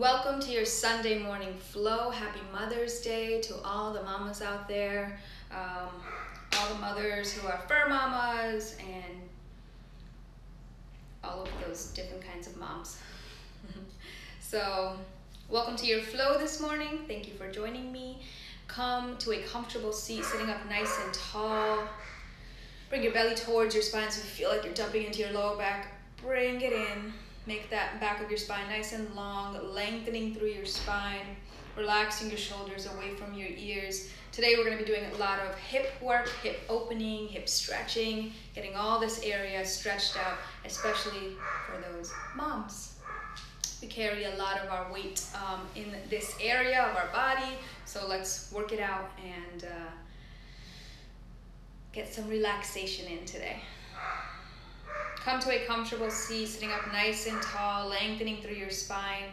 Welcome to your Sunday morning flow. Happy Mother's Day to all the mamas out there, all the mothers who are fur mamas, and all of those different kinds of moms. So, welcome to your flow this morning. Thank you for joining me. Come to a comfortable seat, sitting up nice and tall. Bring your belly towards your spine so you feel like you're dumping into your lower back. Bring it in. Make that back of your spine nice and long, lengthening through your spine, relaxing your shoulders away from your ears. Today we're going to be doing a lot of hip work, hip opening, hip stretching, getting all this area stretched out, especially for those moms. We carry a lot of our weight in this area of our body, so let's work it out and get some relaxation in today. Come to a comfortable seat, sitting up nice and tall, lengthening through your spine.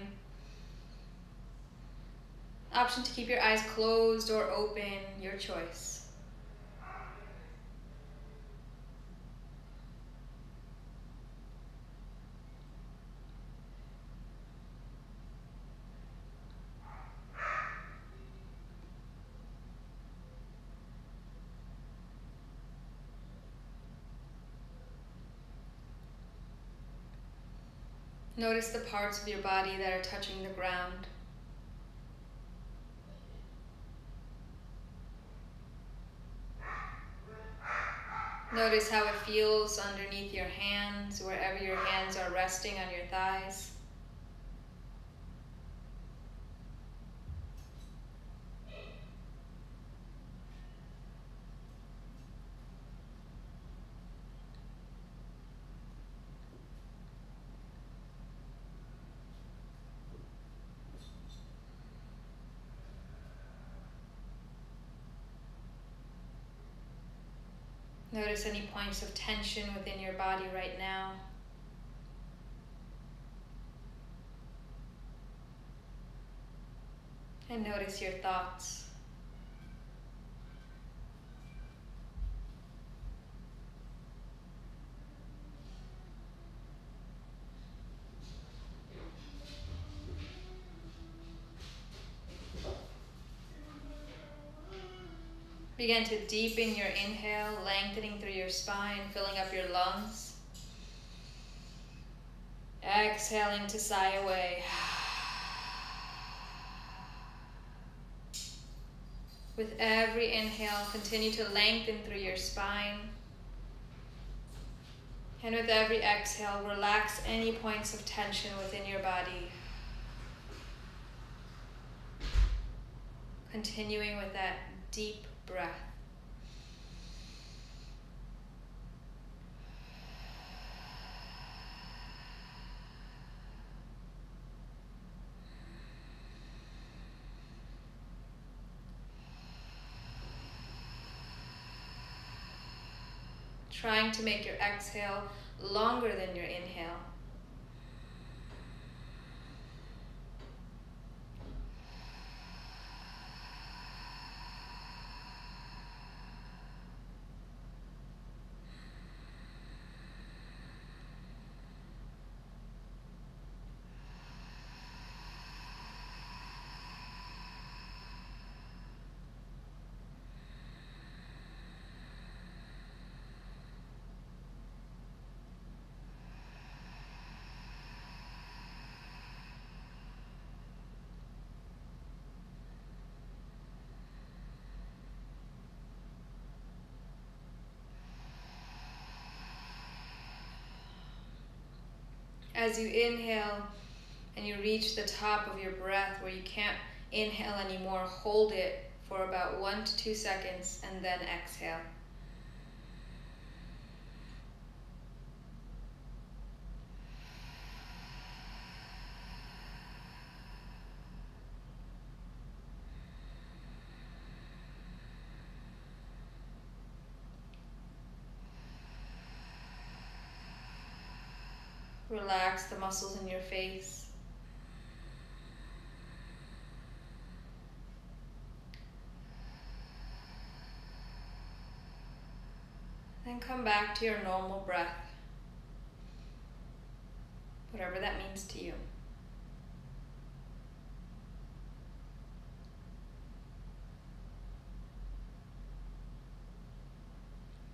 Option to keep your eyes closed or open, your choice. Notice the parts of your body that are touching the ground. Notice how it feels underneath your hands, wherever your hands are resting on your thighs. Notice any points of tension within your body right now. And notice your thoughts. Begin to deepen your inhale, lengthening through your spine, filling up your lungs. Exhaling to sigh away. With every inhale, continue to lengthen through your spine. And with every exhale, relax any points of tension within your body. Continuing with that deep breath. Trying to make your exhale longer than your inhale. As you inhale and you reach the top of your breath where you can't inhale anymore, hold it for about 1 to 2 seconds and then exhale. Relax the muscles in your face. Then come back to your normal breath, whatever that means to you.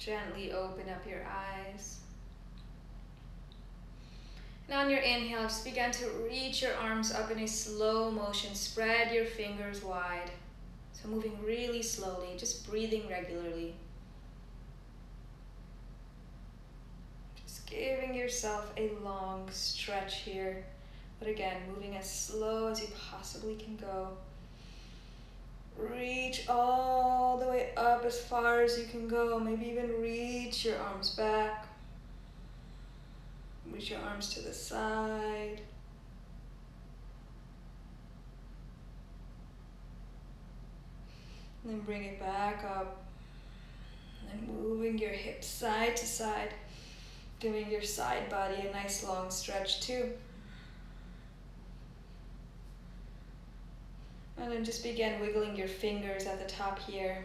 Gently open up your eyes. And on your inhale, just begin to reach your arms up in a slow motion. Spread your fingers wide. So moving really slowly, just breathing regularly. Just giving yourself a long stretch here. But again, moving as slow as you possibly can go. Reach all the way up as far as you can go. Maybe even reach your arms back. Reach your arms to the side. And then bring it back up. And moving your hips side to side. Giving your side body a nice long stretch too. And then just begin wiggling your fingers at the top here.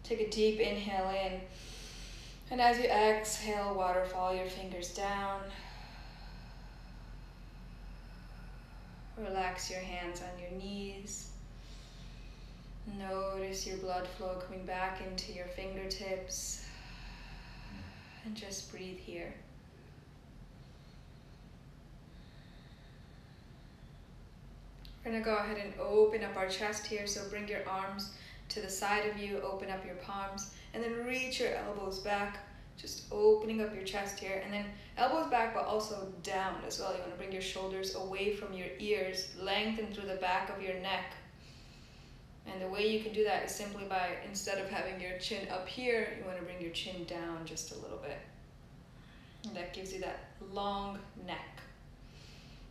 Take a deep inhale in. And as you exhale, waterfall your fingers down. Relax your hands on your knees. Notice your blood flow coming back into your fingertips. And just breathe here. We're going to go ahead and open up our chest here. So bring your arms to the side of you, open up your palms, and then reach your elbows back, just opening up your chest here. And then elbows back, but also down as well. You want to bring your shoulders away from your ears, lengthen through the back of your neck. And the way you can do that is simply by, instead of having your chin up here, you want to bring your chin down just a little bit. And that gives you that long neck.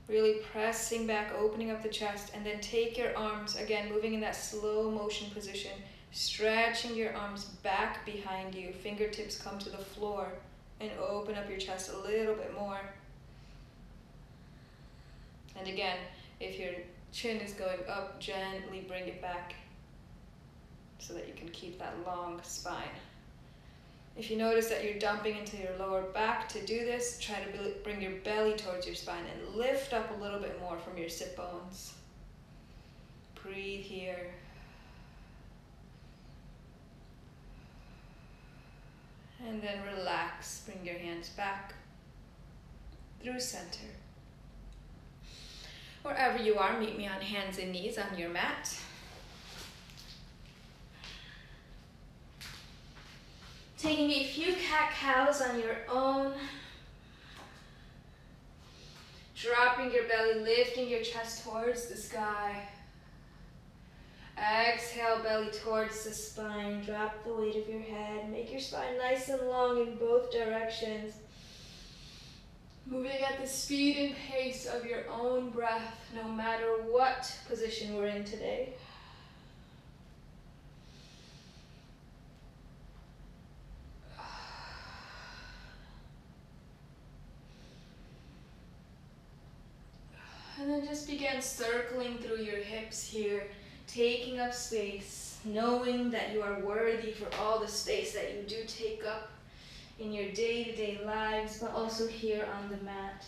Really pressing back, opening up the chest, and then take your arms, again, moving in that slow motion position, stretching your arms back behind you. Fingertips come to the floor and open up your chest a little bit more. And again, if your chin is going up, gently bring it back so that you can keep that long spine. If you notice that you're dumping into your lower back to do this, try to bring your belly towards your spine and lift up a little bit more from your sit bones. Breathe here. And then relax. Bring your hands back through center. Wherever you are, meet me on hands and knees on your mat. Taking a few cat-cows on your own. Dropping your belly, lifting your chest towards the sky. Exhale, belly towards the spine. Drop the weight of your head. Make your spine nice and long in both directions. Moving at the speed and pace of your own breath, no matter what position we're in today. And then just begin circling through your hips here, taking up space, knowing that you are worthy for all the space that you do take up in your day-to-day lives, but also here on the mat.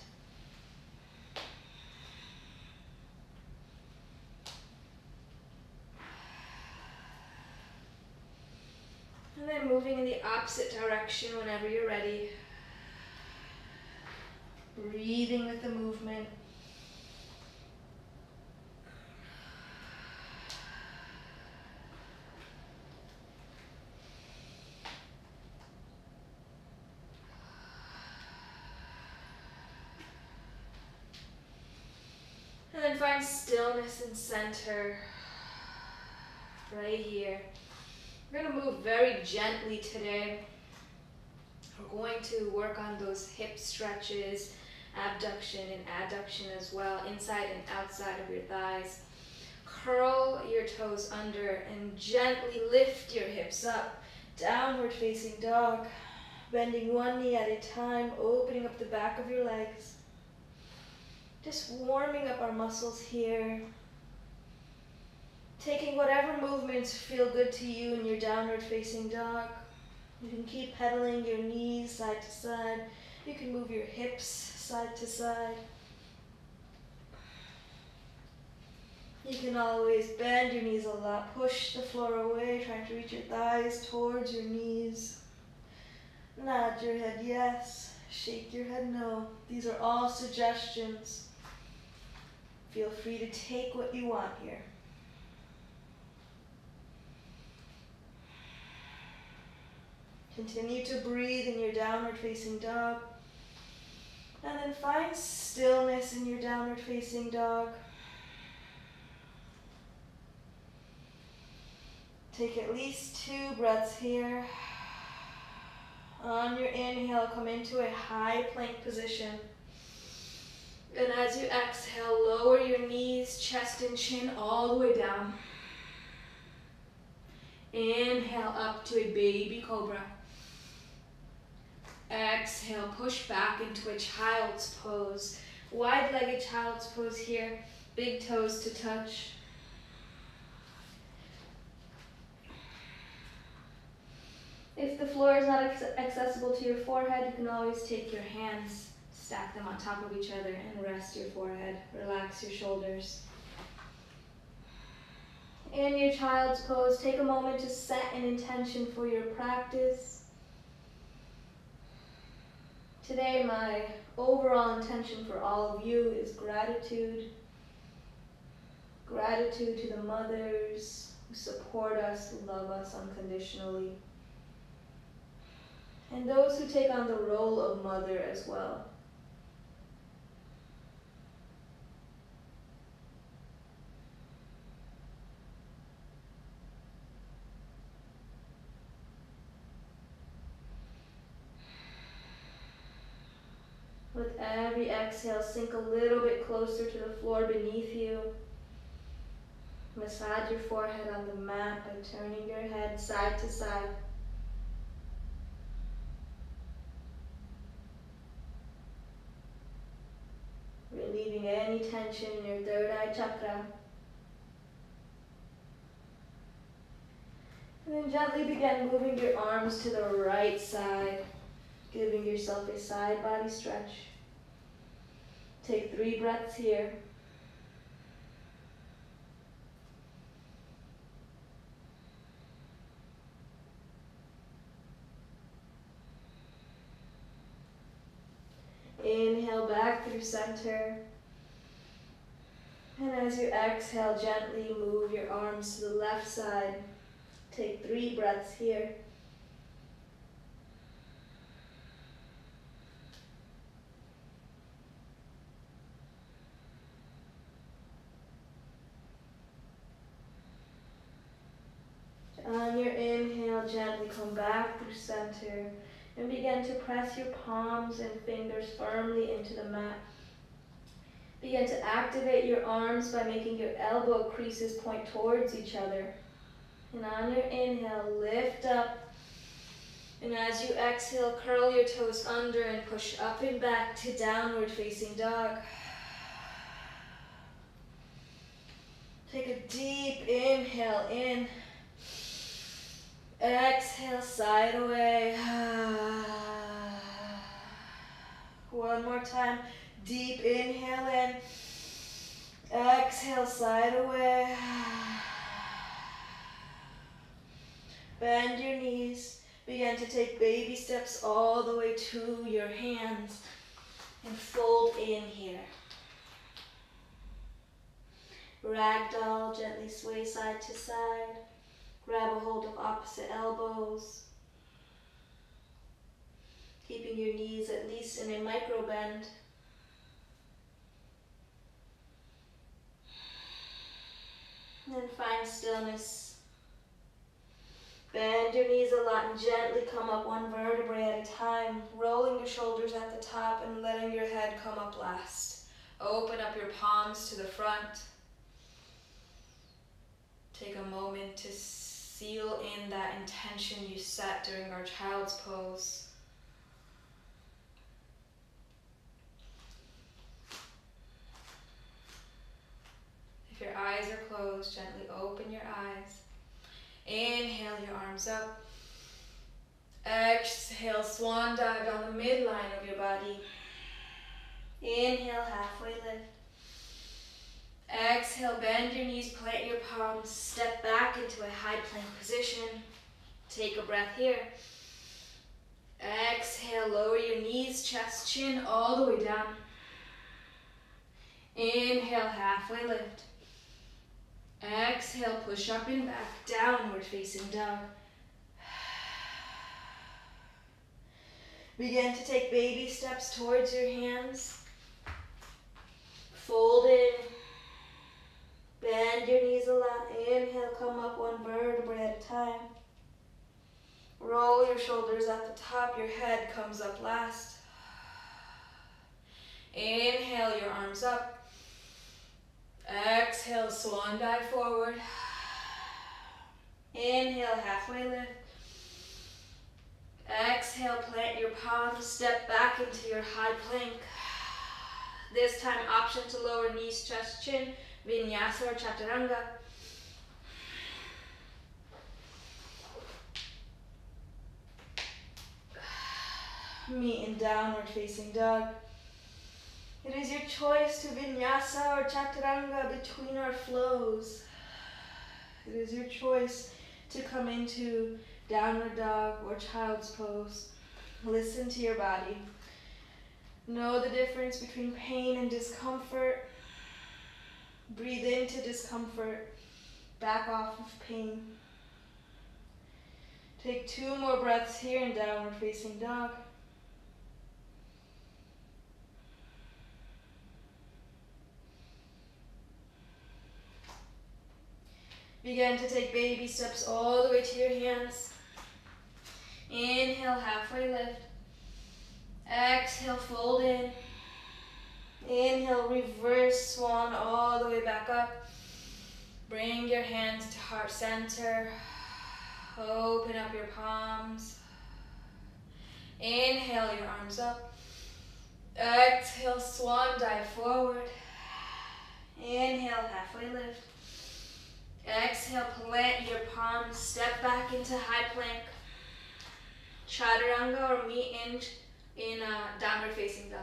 And then moving in the opposite direction whenever you're ready. Breathing with the movement. And then find stillness and center right here. We're going to move very gently today. We're going to work on those hip stretches, abduction and adduction as well, inside and outside of your thighs. Curl your toes under and gently lift your hips up. Downward facing dog. Bending one knee at a time, opening up the back of your legs. Just warming up our muscles here. Taking whatever movements feel good to you in your downward facing dog. You can keep pedaling your knees side to side. You can move your hips side to side. You can always bend your knees a lot. Push the floor away, trying to reach your thighs towards your knees. Nod your head yes. Shake your head no. These are all suggestions. Feel free to take what you want here. Continue to breathe in your downward facing dog. And then find stillness in your downward facing dog. Take at least 2 breaths here. On your inhale, come into a high plank position. And as you exhale, lower your knees, chest and chin all the way down. Inhale up to a baby cobra. Exhale, push back into a child's pose. Wide-legged child's pose here. Big toes to touch. If the floor is not accessible to your forehead, you can always take your hands, stack them on top of each other, and rest your forehead. Relax your shoulders. In your child's pose, take a moment to set an intention for your practice. Today, my overall intention for all of you is gratitude. Gratitude to the mothers who support us, who love us unconditionally. And those who take on the role of mother as well. With every exhale, sink a little bit closer to the floor beneath you. Massage your forehead on the mat by turning your head side to side. Relieving any tension in your third eye chakra. And then gently begin moving your arms to the right side, giving yourself a side body stretch. Take 3 breaths here. Inhale back through center. And as you exhale, gently move your arms to the left side. Take 3 breaths here. On your inhale, gently come back through center and begin to press your palms and fingers firmly into the mat. Begin to activate your arms by making your elbow creases point towards each other. And on your inhale, lift up. And as you exhale, curl your toes under and push up and back to downward facing dog. Take a deep inhale in. Exhale, side away. One more time. Deep inhale in. Exhale, side away. Bend your knees. Begin to take baby steps all the way to your hands. And fold in here. Ragdoll, gently sway side to side. Grab a hold of opposite elbows. Keeping your knees at least in a micro bend. And then find stillness. Bend your knees a lot and gently come up 1 vertebrae at a time, rolling your shoulders at the top and letting your head come up last. Open up your palms to the front. Take a moment to seal in that intention you set during our child's pose. If your eyes are closed, gently open your eyes. Inhale your arms up. Exhale, swan dive down the midline of your body. Inhale, halfway lift. Exhale, bend your knees, plant your palms, step back into a high plank position. Take a breath here. Exhale, lower your knees, chest, chin, all the way down. Inhale, halfway lift. Exhale, push up and back, downward facing dog. Begin to take baby steps towards your hands. Fold in. Bend your knees a lot. Inhale, come up one vertebrae at a time. Roll your shoulders at the top. Your head comes up last. Inhale, your arms up. Exhale, swan dive forward. Inhale, halfway lift. Exhale, plant your palms, step back into your high plank. This time, option to lower knees, chest, chin, vinyasa or chaturanga. Meet in downward facing dog. It is your choice to vinyasa or chaturanga between our flows. It is your choice to come into downward dog or child's pose. Listen to your body. Know the difference between pain and discomfort. Breathe into discomfort. Back off of pain. Take 2 more breaths here in downward facing dog. Begin to take baby steps all the way to your hands. Inhale, halfway lift. Exhale, fold in. Inhale, reverse swan all the way back up. Bring your hands to heart center. Open up your palms. Inhale, your arms up. Exhale, swan dive forward. Inhale, halfway lift. Exhale, plant your palms, step back into high plank. Chaturanga or meet in downward facing dog.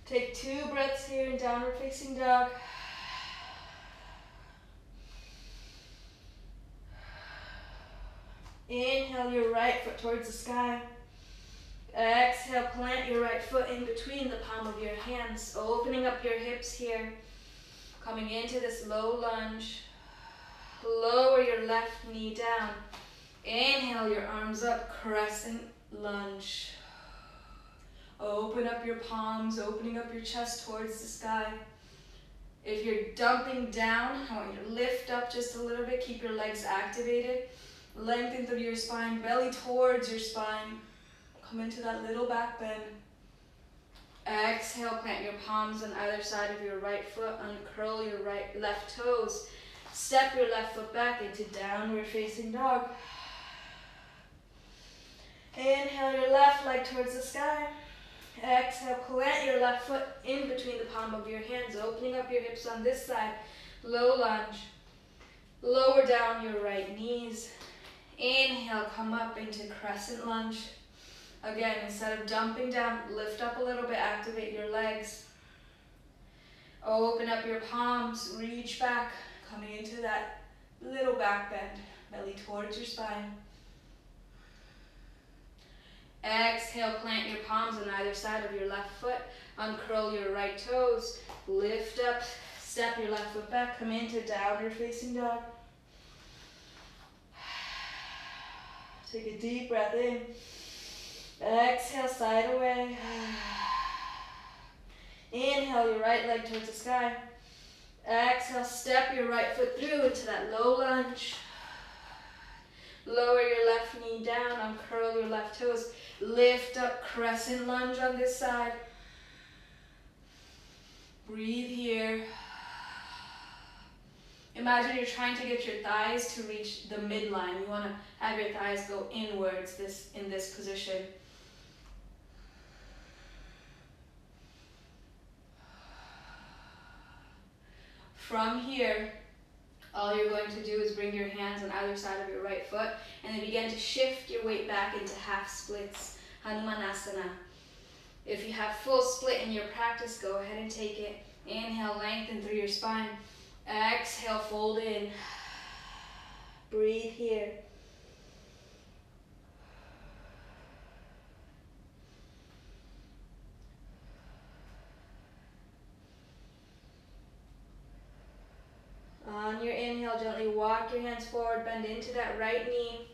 Take 2 breaths here in downward facing dog. Inhale your right foot towards the sky. Exhale, plant your right foot in between the palm of your hands, opening up your hips here. Coming into this low lunge. Lower your left knee down. Inhale your arms up, crescent lunge. Open up your palms, opening up your chest towards the sky. If you're dumping down, I want you to lift up just a little bit, keep your legs activated. Lengthen through your spine, belly towards your spine. Come into that little back bend. Exhale, plant your palms on either side of your right foot, uncurl your left toes. Step your left foot back into downward facing dog. Inhale your left leg towards the sky. Exhale, plant your left foot in between the palm of your hands, opening up your hips on this side. Low lunge. Lower down your right knees. Inhale, come up into crescent lunge. Again, instead of dumping down, lift up a little bit, activate your legs. Open up your palms, reach back, coming into that little back bend, belly towards your spine. Exhale, plant your palms on either side of your left foot, uncurl your right toes, lift up, step your left foot back, come into downward facing dog. Take a deep breath in. Exhale, side away. Inhale your right leg towards the sky. Exhale, step your right foot through into that low lunge. Lower your left knee down, uncurl your left toes. Lift up, crescent lunge on this side. Breathe here. Imagine you're trying to get your thighs to reach the midline. You want to have your thighs go inwards in this position. From here, All you're going to do is bring your hands on either side of your right foot and then begin to shift your weight back into half splits, Hanumanasana. If you have full split in your practice, go ahead and take it. Inhale, lengthen through your spine. Exhale, fold in. Breathe here. On your inhale, gently walk your hands forward, bend into that right knee.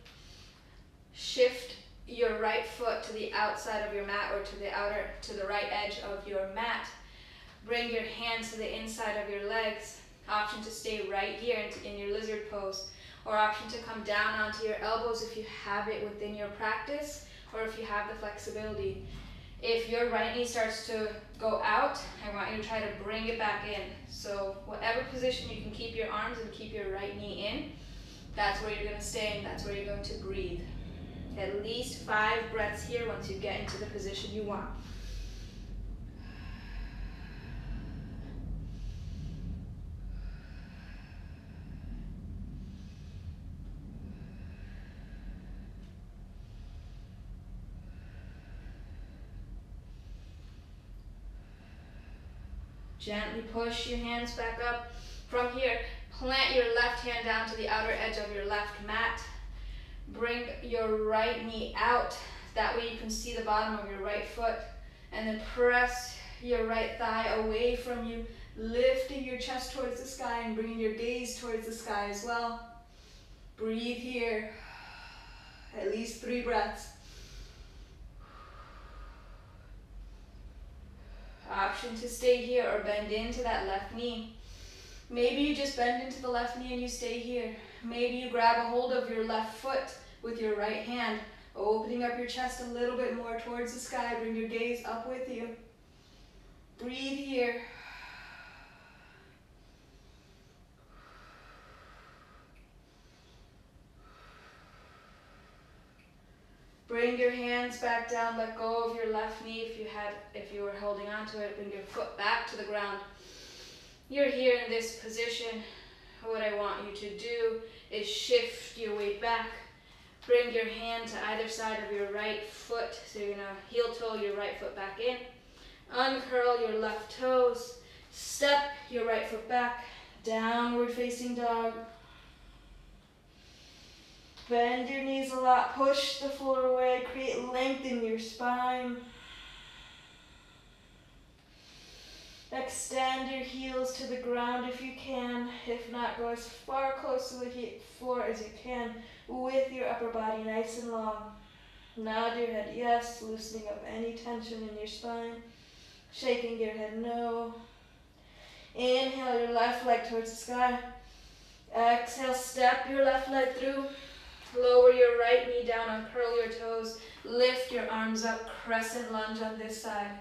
Shift your right foot to the outside of your mat or to the right edge of your mat. Bring your hands to the inside of your legs. Option to stay right here in your lizard pose, or option to come down onto your elbows if you have it within your practice, or if you have the flexibility. If your right knee starts to go out, I want you to try to bring it back in. So whatever position you can keep your arms and keep your right knee in, that's where you're going to stay and that's where you're going to breathe. At least 5 breaths here once you get into the position you want. Gently push your hands back up. From here, plant your left hand down to the outer edge of your left mat. Bring your right knee out. That way you can see the bottom of your right foot. And then press your right thigh away from you, lifting your chest towards the sky and bringing your gaze towards the sky as well. Breathe here. At least 3 breaths. Option to stay here or bend into that left knee. Maybe you just bend into the left knee and you stay here. Maybe you grab a hold of your left foot with your right hand, opening up your chest a little bit more towards the sky. Bring your gaze up with you. Breathe here. Bring your hands back down, let go of your left knee if you were holding on to it. Bring your foot back to the ground. You're here in this position. What I want you to do is shift your weight back. Bring your hand to either side of your right foot. So you're gonna heel toe your right foot back in. Uncurl your left toes. Step your right foot back. Downward facing dog. Bend your knees a lot, push the floor away, create length in your spine. Extend your heels to the ground if you can. If not, go as far close to the floor as you can with your upper body nice and long. Nod your head yes, loosening up any tension in your spine. Shaking your head no. Inhale your left leg towards the sky. Exhale, step your left leg through. Lower your right knee down, uncurl your toes, lift your arms up, crescent lunge on this side.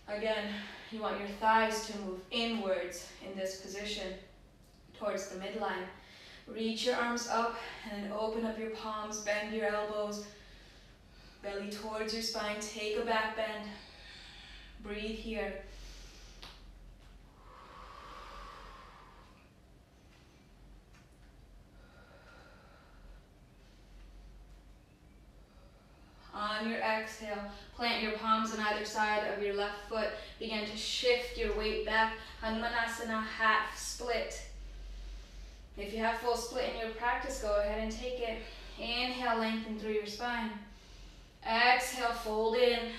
Again, you want your thighs to move inwards in this position, towards the midline. Reach your arms up and then open up your palms, bend your elbows, belly towards your spine, take a back bend. Breathe here. On your exhale, plant your palms on either side of your left foot. Begin to shift your weight back. Hanumanasana, half split. If you have full split in your practice, go ahead and take it. Inhale, lengthen through your spine. Exhale, fold in.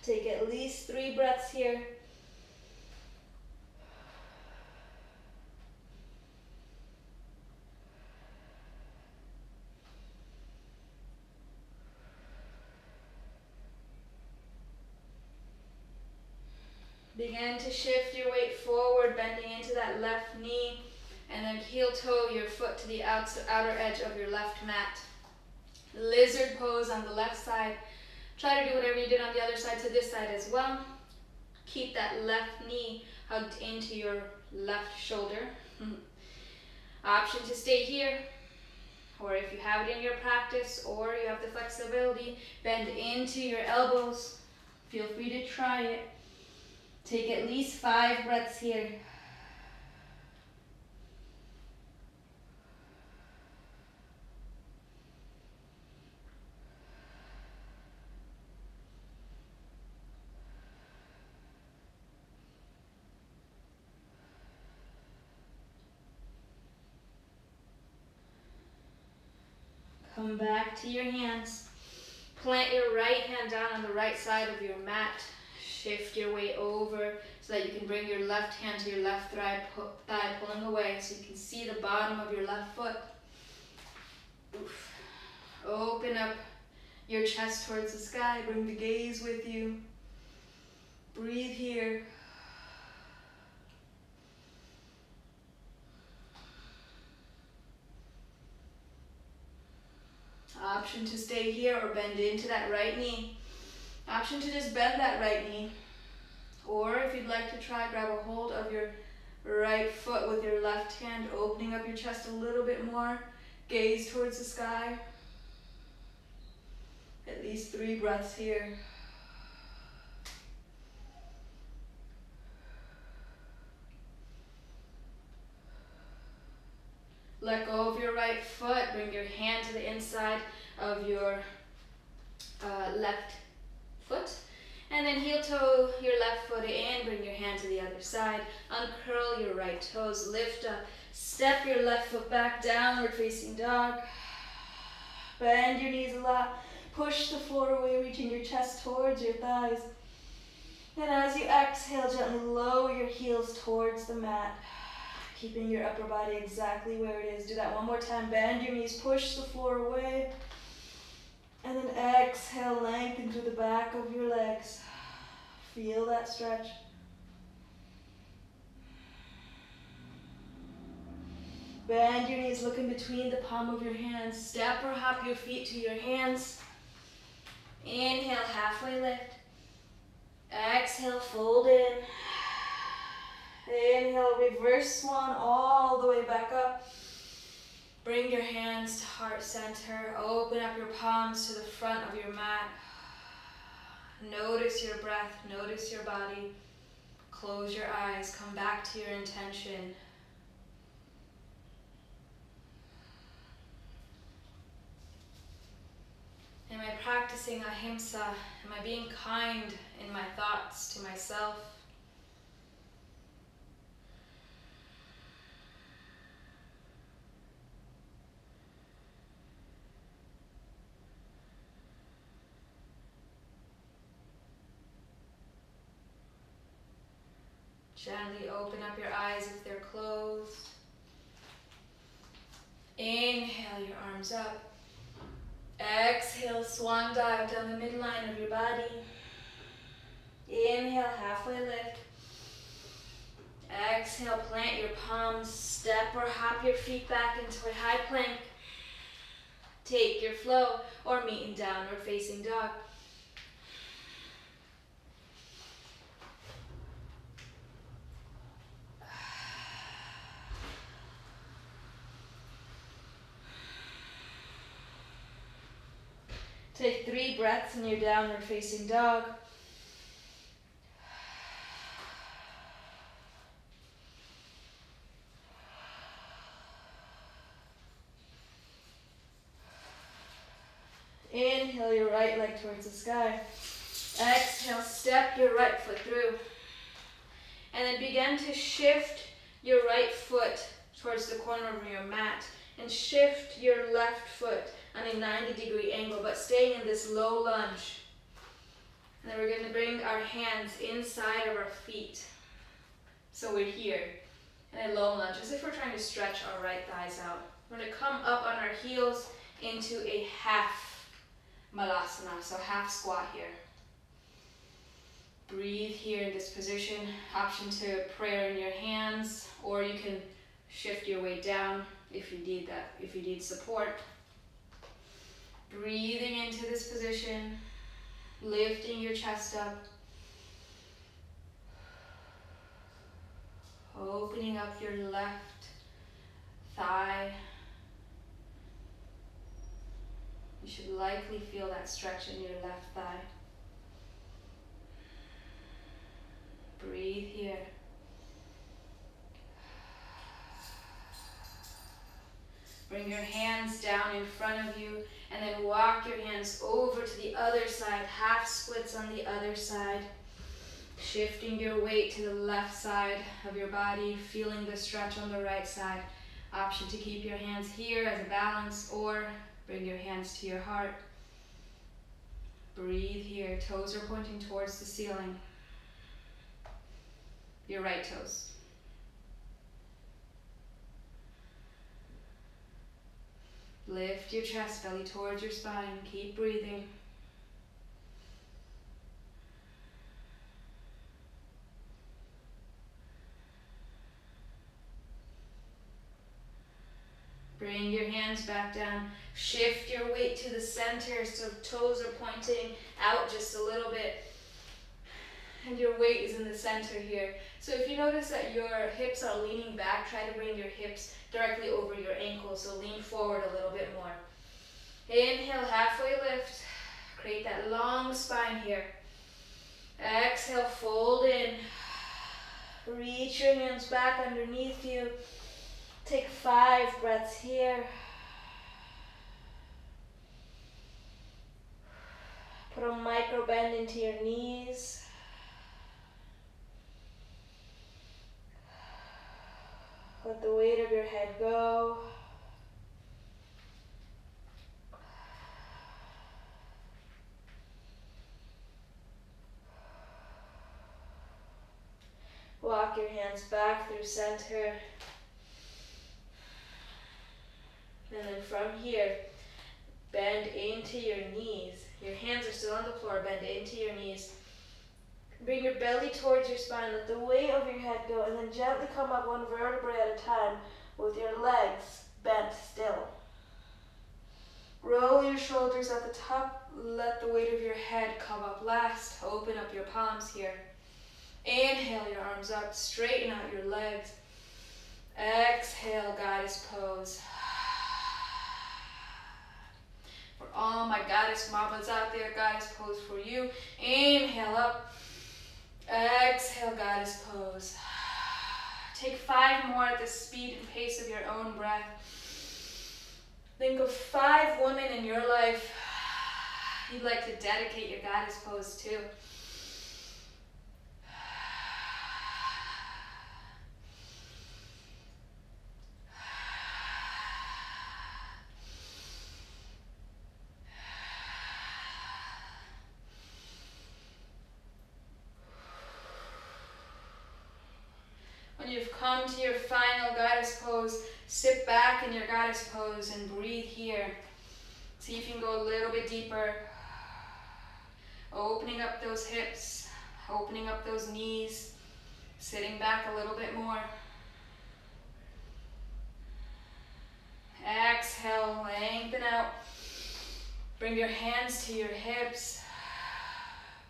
Take at least 3 breaths here. Begin to shift your weight forward, bending into that left knee, and then heel toe your foot to the outer edge of your left mat. Lizard pose on the left side. Try to do whatever you did on the other side to this side as well. Keep that left knee hugged into your left shoulder. Option to stay here, or if you have it in your practice, or you have the flexibility, bend into your elbows. Feel free to try it. Take at least 5 breaths here. Come back to your hands. Plant your right hand down on the right side of your mat. Shift your weight over so that you can bring your left hand to your left thigh, pulling away so you can see the bottom of your left foot. Oof. Open up your chest towards the sky. Bring the gaze with you. Breathe here. Option to stay here or bend into that right knee. Option to just bend that right knee. Or if you'd like to try, grab a hold of your right foot with your left hand, opening up your chest a little bit more. Gaze towards the sky. At least 3 breaths here. Let go of your right foot. Bring your hand to the inside of your left foot. And then heel toe your left foot in. Bring your hand to the other side. Uncurl your right toes. Lift up. Step your left foot back, downward facing dog. Bend your knees a lot. Push the floor away, reaching your chest towards your thighs. And as you exhale, gently lower your heels towards the mat, keeping your upper body exactly where it is. Do that one more time. Bend your knees, push the floor away. And then exhale, lengthen through the back of your legs. Feel that stretch. Bend your knees, look in between the palm of your hands. Step or hop your feet to your hands. Inhale, halfway lift. Exhale, fold in. Inhale, reverse swan all the way back up. Bring your hands to heart center. Open up your palms to the front of your mat. Notice your breath, notice your body. Close your eyes, come back to your intention. Am I practicing ahimsa? Am I being kind in my thoughts to myself? Gently open up your eyes if they're closed. Inhale your arms up. Exhale, swan dive down the midline of your body. Inhale, halfway lift. Exhale, plant your palms, step or hop your feet back into a high plank. Take your flow or meet in downward facing dog. Take 3 breaths in your downward facing dog. Inhale your right leg towards the sky. Exhale, step your right foot through. And then begin to shift your right foot towards the corner of your mat. And shift your left foot on a 90-degree angle, but staying in this low lunge. And then we're going to bring our hands inside of our feet. So we're here in a low lunge, as if we're trying to stretch our right thighs out. We're going to come up on our heels into a half malasana, so half squat here. Breathe here in this position. Option to prayer in your hands, or you can shift your weight down if you need that, if you need support. Breathing into this position, lifting your chest up, opening up your left thigh. You should likely feel that stretch in your left thigh. Breathe here. Bring your hands down in front of you and then walk your hands over to the other side, half splits on the other side. Shifting your weight to the left side of your body, feeling the stretch on the right side. Option to keep your hands here as a balance or Bring your hands to your heart. Breathe here. Toes are pointing towards the ceiling. Your right toes. Lift your chest, belly towards your spine. Keep breathing. Bring your hands back down. Shift your weight to the center so toes are pointing out just a little bit. And your weight is in the center here. So if you notice that your hips are leaning back, try to bring your hips directly over your ankles. So lean forward a little bit more. Inhale, halfway lift. Create that long spine here. Exhale, fold in. Reach your hands back underneath you. Take 5 breaths here. Put a micro bend into your knees. Let the weight of your head go. Walk your hands back through center. And then from here, bend into your knees. Your hands are still on the floor, bend into your knees. Bring your belly towards your spine, let the weight of your head go, and then gently come up 1 vertebrae at a time with your legs bent still. Roll your shoulders at the top, let the weight of your head come up last. Open up your palms here. Inhale your arms up, straighten out your legs. Exhale, goddess pose. For all my goddess mamas out there, goddess pose for you. Inhale up. Exhale, goddess pose. Take 5 more at the speed and pace of your own breath. Think of 5 women in your life you'd like to dedicate your goddess pose to. When you've come to your final goddess pose, sit back in your goddess pose and breathe here. See if you can go a little bit deeper. Opening up those hips, opening up those knees, sitting back a little bit more. Exhale, lengthen out. Bring your hands to your hips.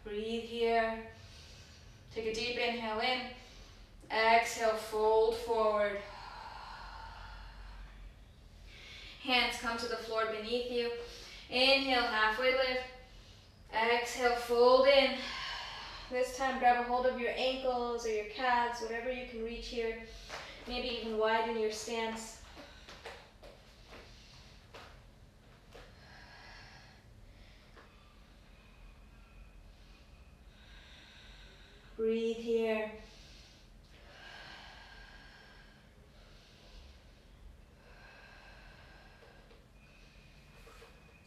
Breathe here. Take a deep inhale in. Exhale, fold forward. Hands come to the floor beneath you. Inhale, halfway lift. Exhale, fold in. This time grab a hold of your ankles or your calves, whatever you can reach here. Maybe even widen your stance. Breathe here.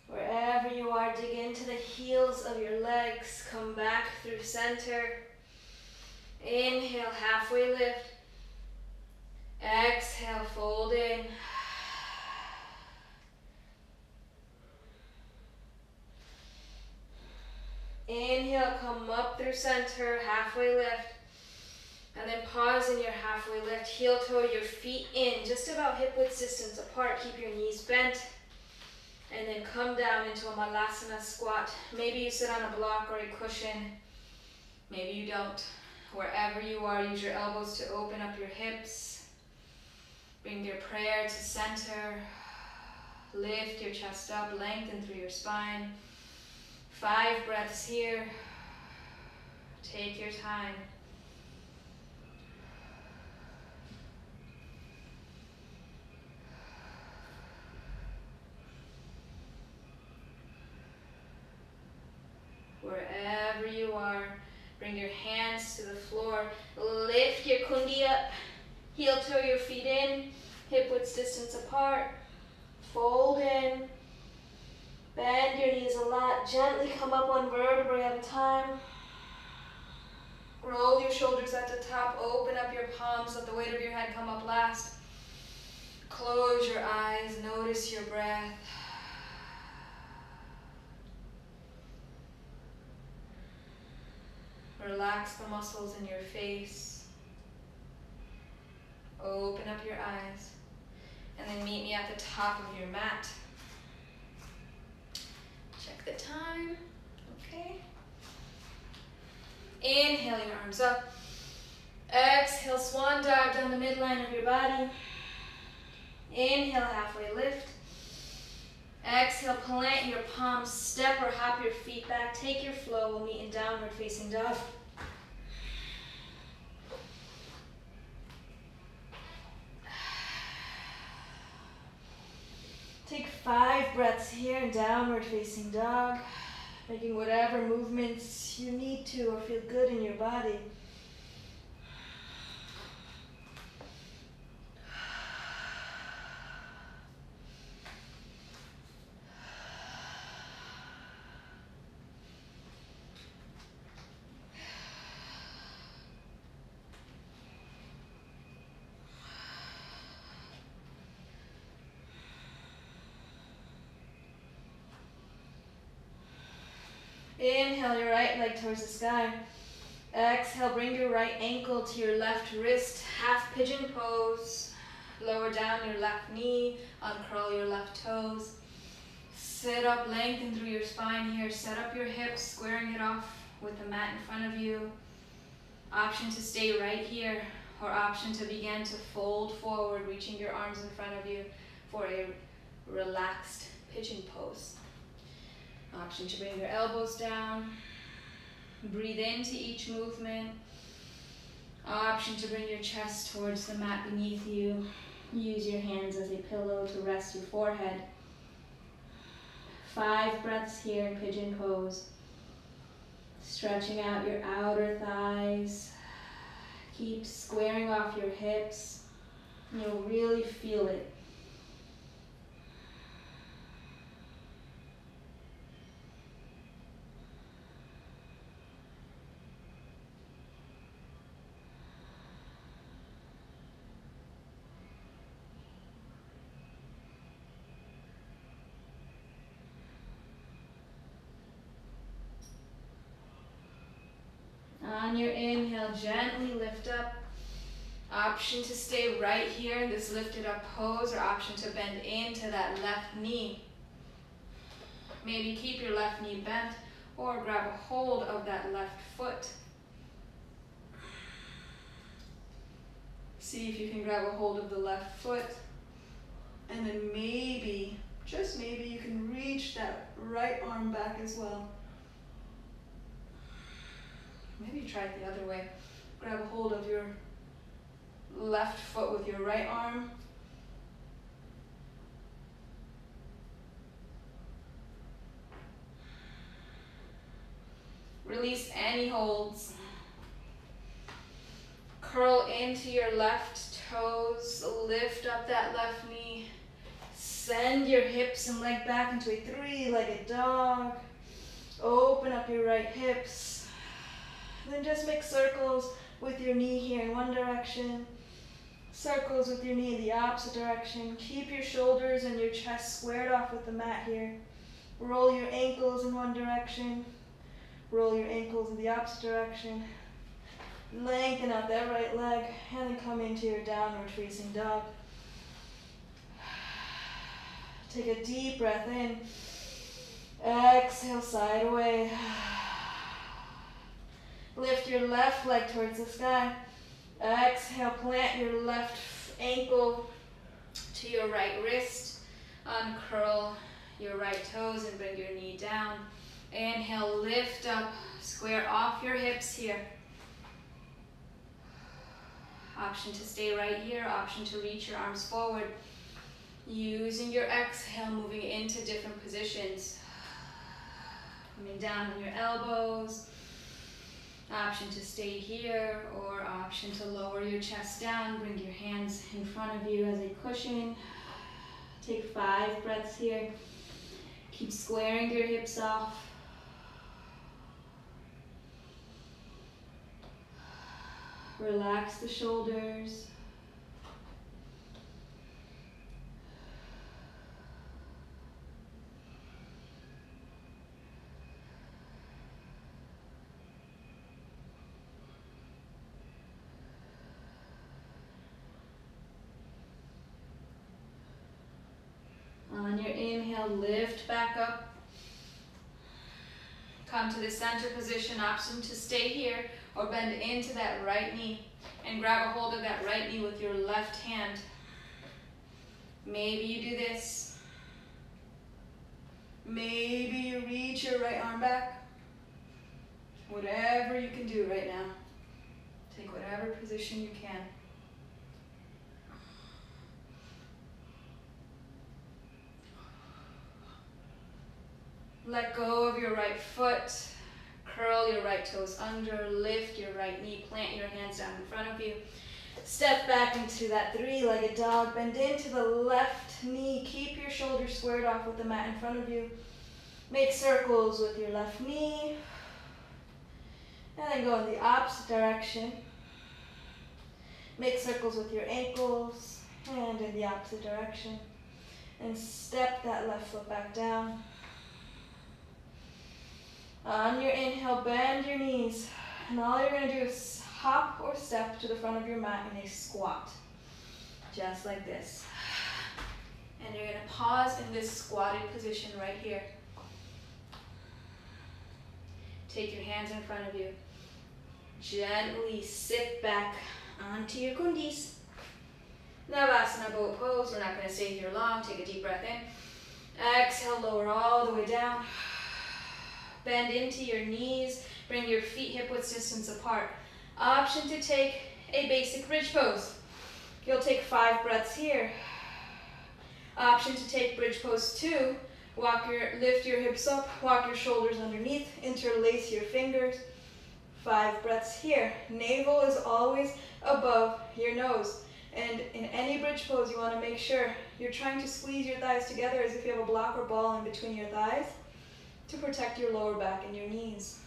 Wherever you are, dig into the heels of your legs. Come back through center. Inhale, halfway lift. Exhale, fold in. Inhale, come up through center, halfway lift. And then pause in your halfway lift. Heel toe your feet in, just about hip width distance apart. Keep your knees bent. And then come down into a Malasana squat. Maybe you sit on a block or a cushion. Maybe you don't. Wherever you are, use your elbows to open up your hips. Bring your prayer to center. Lift your chest up, lengthen through your spine. 5 breaths here. Take your time. Wherever you are, bring your hands to the floor. Lift your kundi up. Heel toe your feet in. Hip width distance apart. Fold in. Bend your knees a lot. Gently come up one vertebrae at a time. Roll your shoulders at the top. Open up your palms. Let the weight of your head come up last. Close your eyes. Notice your breath. Relax the muscles in your face. Open up your eyes. And then meet me at the top of your mat. Check the time. Okay. Inhale your arms up. Exhale, swan dive down the midline of your body. Inhale, halfway lift. Exhale, plant your palms, step or hop your feet back. Take your flow. We'll meet in downward facing dog. Take 5 breaths here in downward facing dog, making whatever movements you need to or feel good in your body. Inhale your right leg towards the sky. Exhale, bring your right ankle to your left wrist. Half pigeon pose. Lower down your left knee. Uncurl your left toes. Sit up, lengthen through your spine here. Set up your hips, squaring it off with the mat in front of you. Option to stay right here, or option to begin to fold forward, reaching your arms in front of you for a relaxed pigeon pose. Option to bring your elbows down. Breathe into each movement. Option to bring your chest towards the mat beneath you. Use your hands as a pillow to rest your forehead. 5 breaths here in pigeon pose. Stretching out your outer thighs. Keep squaring off your hips. You'll really feel it. On your inhale, gently lift up. Option to stay right here in this lifted up pose, or option to bend into that left knee. Maybe keep your left knee bent or grab a hold of that left foot. See if you can grab a hold of the left foot, and then maybe, just maybe, you can reach that right arm back as well. Maybe try it the other way. Grab a hold of your left foot with your right arm. Release any holds. Curl into your left toes. Lift up that left knee. Send your hips and leg back into a 3-legged dog. Open up your right hips. Then just make circles with your knee here in one direction. Circles with your knee in the opposite direction. Keep your shoulders and your chest squared off with the mat here. Roll your ankles in one direction. Roll your ankles in the opposite direction. Lengthen out that right leg and then come into your downward facing dog. Take a deep breath in. Exhale, side away. Lift your left leg towards the sky. Exhale, plant your left ankle to your right wrist. Uncurl your right toes and bring your knee down. Inhale, lift up, square off your hips here. Option to stay right here, option to reach your arms forward. Using your exhale, moving into different positions. Coming down on your elbows. Option to stay here, or option to lower your chest down. Bring your hands in front of you as a cushion. Take 5 breaths here. Keep squaring your hips off. Relax the shoulders. On your inhale, lift back up. Come to the center position, option to stay here or bend into that right knee and grab a hold of that right knee with your left hand. Maybe you do this. Maybe you reach your right arm back. Whatever you can do right now. Take whatever position you can. Let go of your right foot. Curl your right toes under. Lift your right knee. Plant your hands down in front of you. Step back into that three-legged dog. Bend into the left knee. Keep your shoulders squared off with the mat in front of you. Make circles with your left knee. And then go in the opposite direction. Make circles with your ankles. And in the opposite direction. And step that left foot back down. On your inhale, bend your knees. And all you're going to do is hop or step to the front of your mat in a squat. Just like this. And you're going to pause in this squatted position right here. Take your hands in front of you. Gently sit back onto your kundis. Navasana boat pose. We're not going to stay here long. Take a deep breath in. Exhale, lower all the way down. Bend into your knees. Bring your feet hip-width distance apart. Option to take a basic bridge pose. You'll take 5 breaths here. Option to take bridge pose 2. Lift your hips up, walk your shoulders underneath, interlace your fingers. 5 breaths here. Navel is always above your nose. And in any bridge pose, you want to make sure you're trying to squeeze your thighs together as if you have a block or ball in between your thighs to protect your lower back and your knees.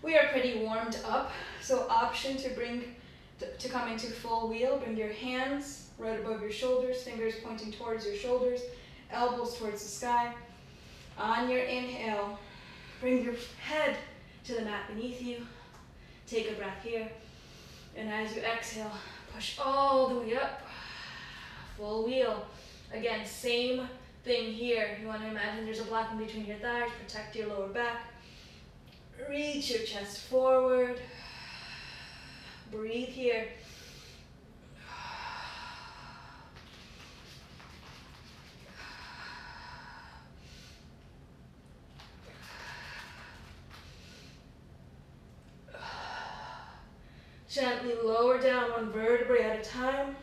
We are pretty warmed up, so option to come into full wheel. Bring your hands right above your shoulders, fingers pointing towards your shoulders, elbows towards the sky. On your inhale, bring your head to the mat beneath you. Take a breath here. And as you exhale, push all the way up. Full wheel. Again, same thing here. You want to imagine there's a block in between your thighs. Protect your lower back. Reach your chest forward. Breathe here. Gently lower down 1 vertebrae at a time.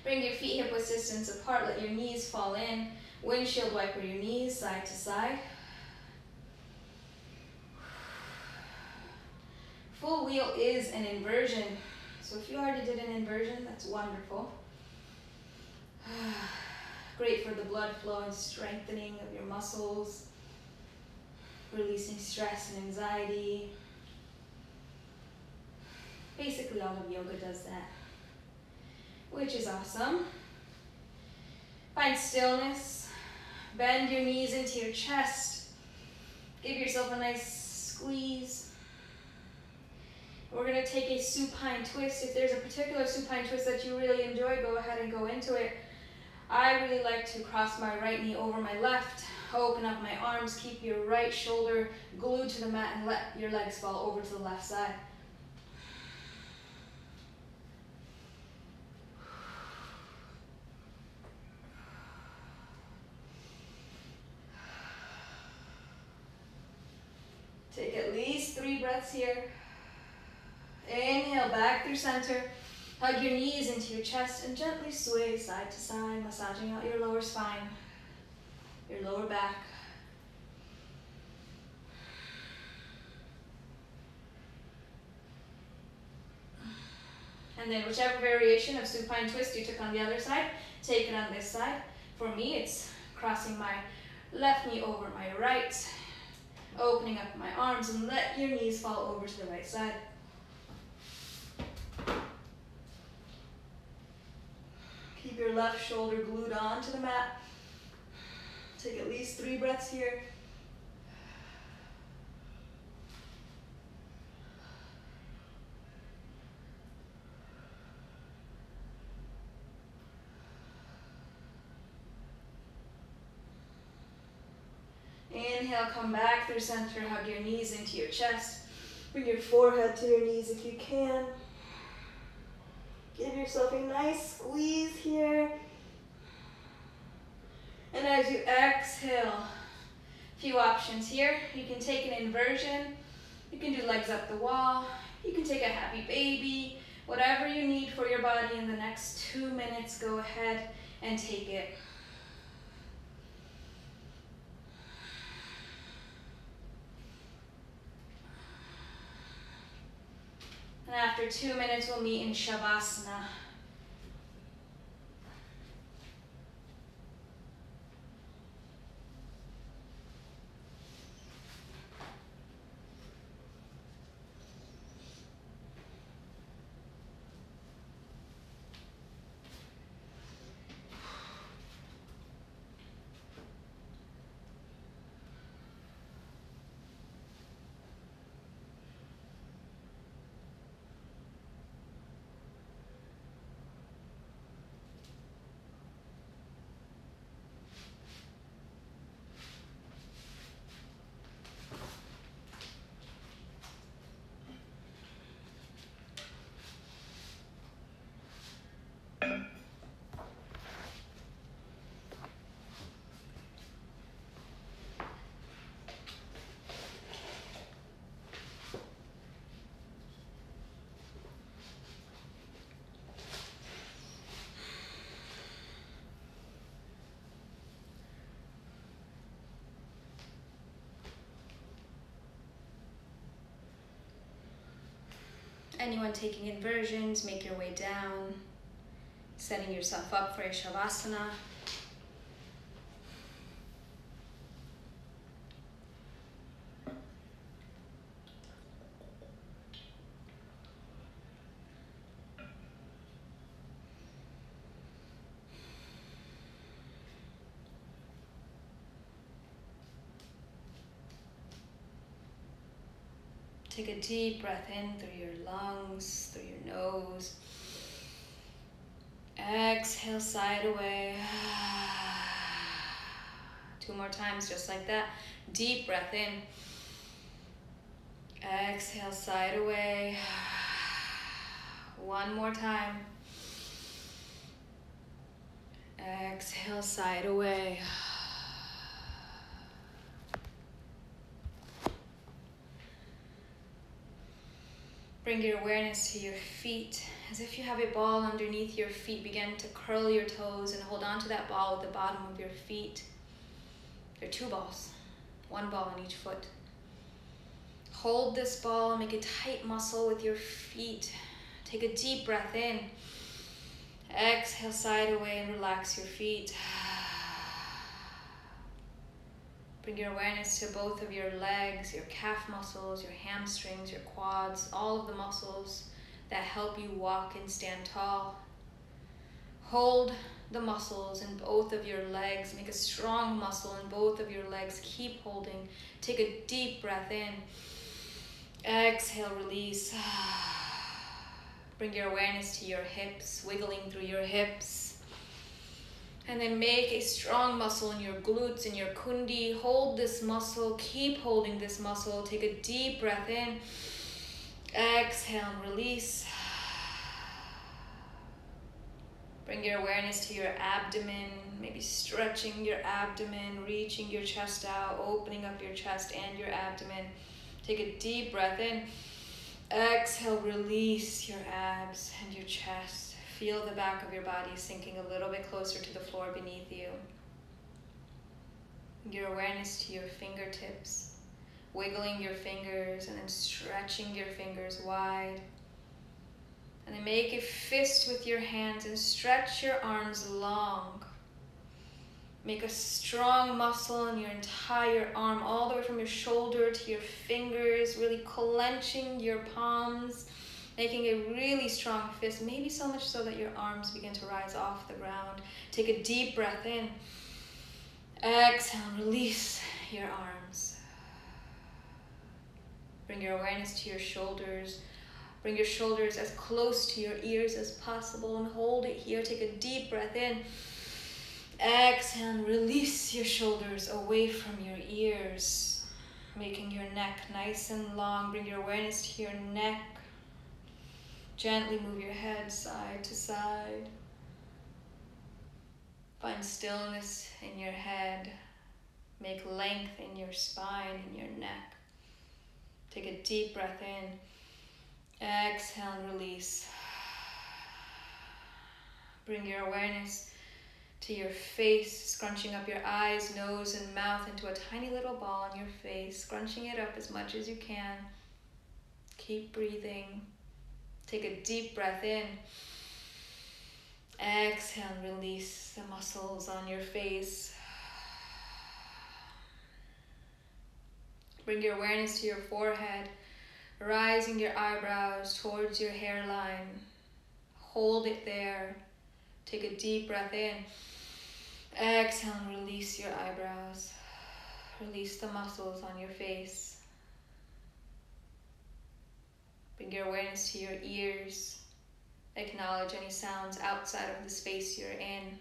Bring your feet hip-width distance apart. Let your knees fall in. Windshield wiper your knees side to side. Full wheel is an inversion. So if you already did an inversion, that's wonderful. Great for the blood flow and strengthening of your muscles, releasing stress and anxiety. Basically, all of yoga does that, which is awesome. Find stillness. Bend your knees into your chest. Give yourself a nice squeeze. We're going to take a supine twist. If there's a particular supine twist that you really enjoy, go ahead and go into it. I really like to cross my right knee over my left, open up my arms, keep your right shoulder glued to the mat and let your legs fall over to the left side. Take at least 3 breaths here. Inhale back through center. Hug your knees into your chest and gently sway side to side, massaging out your lower spine, your lower back. And then whichever variation of supine twist you took on the other side, take it on this side. For me, it's crossing my left knee over my right, opening up my arms, and let your knees fall over to the right side. Keep your left shoulder glued onto the mat. Take at least 3 breaths here. Inhale, come back through center, hug your knees into your chest. Bring your forehead to your knees if you can. Give yourself a nice squeeze here. And as you exhale, a few options here. You can take an inversion. You can do legs up the wall. You can take a happy baby. Whatever you need for your body in the next 2 minutes, go ahead and take it. And after 2 minutes, we'll meet in Shavasana. Anyone taking inversions, make your way down, setting yourself up for a Shavasana. Take a deep breath in through your lungs, through your nose. Exhale, side away. 2 more times, just like that. Deep breath in. Exhale, side away. 1 more time. Exhale, side away. Bring your awareness to your feet. As if you have a ball underneath your feet, begin to curl your toes and hold on to that ball at the bottom of your feet. There are 2 balls, 1 ball on each foot. Hold this ball, make a tight muscle with your feet. Take a deep breath in. Exhale, side away, and relax your feet. Bring your awareness to both of your legs, your calf muscles, your hamstrings, your quads, all of the muscles that help you walk and stand tall. Hold the muscles in both of your legs. Make a strong muscle in both of your legs. Keep holding. Take a deep breath in. Exhale, release. Bring your awareness to your hips, wiggling through your hips. And then make a strong muscle in your glutes and your kundi. Hold this muscle. Keep holding this muscle. Take a deep breath in. Exhale and release. Bring your awareness to your abdomen. Maybe stretching your abdomen, reaching your chest out, opening up your chest and your abdomen. Take a deep breath in. Exhale, release your abs and your chest. Feel the back of your body sinking a little bit closer to the floor beneath you. Your awareness to your fingertips, wiggling your fingers and then stretching your fingers wide. And then make a fist with your hands and stretch your arms long. Make a strong muscle in your entire arm, all the way from your shoulder to your fingers, really clenching your palms, making a really strong fist, maybe so much so that your arms begin to rise off the ground. Take a deep breath in. Exhale, release your arms. Bring your awareness to your shoulders. Bring your shoulders as close to your ears as possible and hold it here. Take a deep breath in. Exhale and release your shoulders away from your ears, making your neck nice and long. Bring your awareness to your neck. Gently move your head side to side. Find stillness in your head. Make length in your spine and your neck. Take a deep breath in. Exhale and release. Bring your awareness to your face, scrunching up your eyes, nose, and mouth into a tiny little ball on your face, scrunching it up as much as you can. Keep breathing. Take a deep breath in. Exhale and release the muscles on your face. Bring your awareness to your forehead, rising your eyebrows towards your hairline. Hold it there. Take a deep breath in. Exhale and release your eyebrows. Release the muscles on your face. Bring your awareness to your ears. Acknowledge any sounds outside of the space you're in.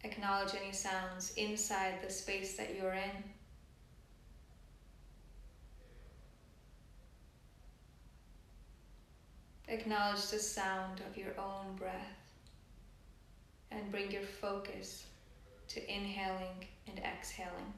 Acknowledge any sounds inside the space that you're in. Acknowledge the sound of your own breath and bring your focus to inhaling and exhaling.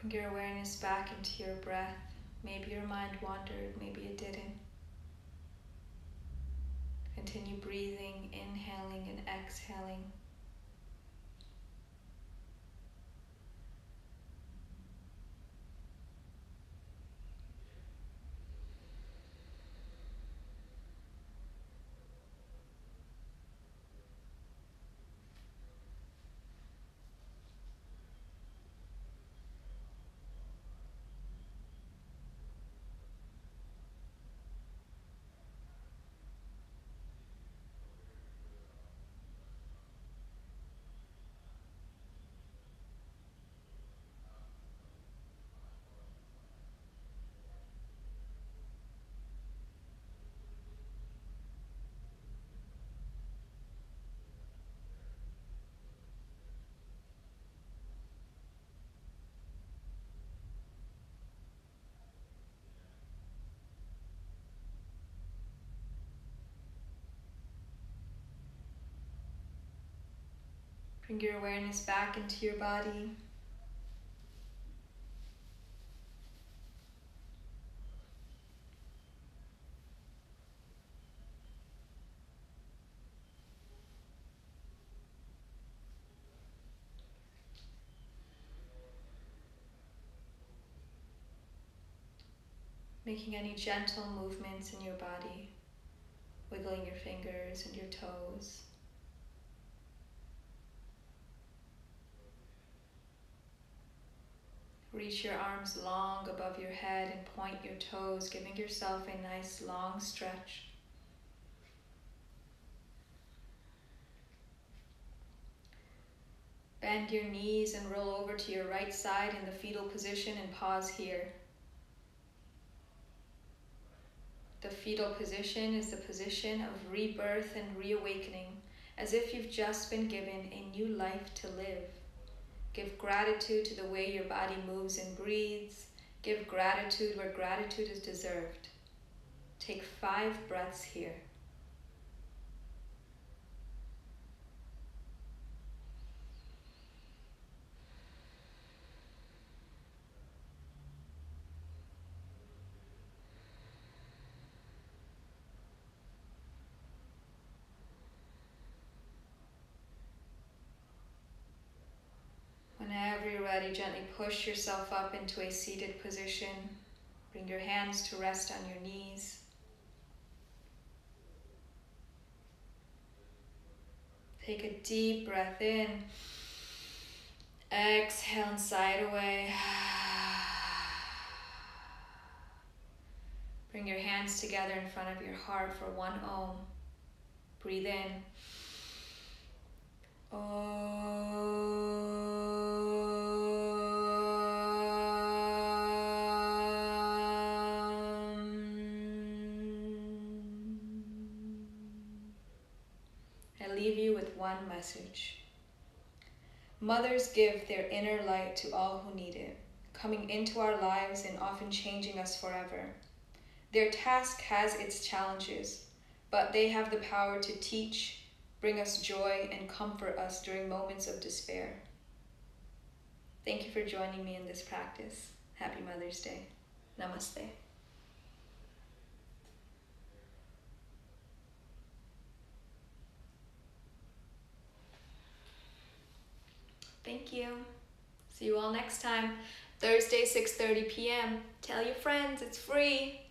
Bring your awareness back into your breath. Maybe your mind wandered, maybe it didn't. Continue breathing, inhaling and exhaling. Bring your awareness back into your body. Making any gentle movements in your body, wiggling your fingers and your toes. Reach your arms long above your head and point your toes, giving yourself a nice long stretch. Bend your knees and roll over to your right side in the fetal position and pause here. The fetal position is the position of rebirth and reawakening, as if you've just been given a new life to live. Give gratitude to the way your body moves and breathes. Give gratitude where gratitude is deserved. Take 5 breaths here. Whenever you're ready, gently push yourself up into a seated position. Bring your hands to rest on your knees. Take a deep breath in. Exhale and sigh it away. Bring your hands together in front of your heart for 1 Om. Breathe in. I leave you with one message. Mothers give their inner light to all who need it, coming into our lives and often changing us forever. Their task has its challenges, but they have the power to teach, bring us joy, and comfort us during moments of despair. Thank you for joining me in this practice. Happy Mother's Day. Namaste. Thank you. See you all next time. Thursday, 6:30 p.m. Tell your friends, it's free.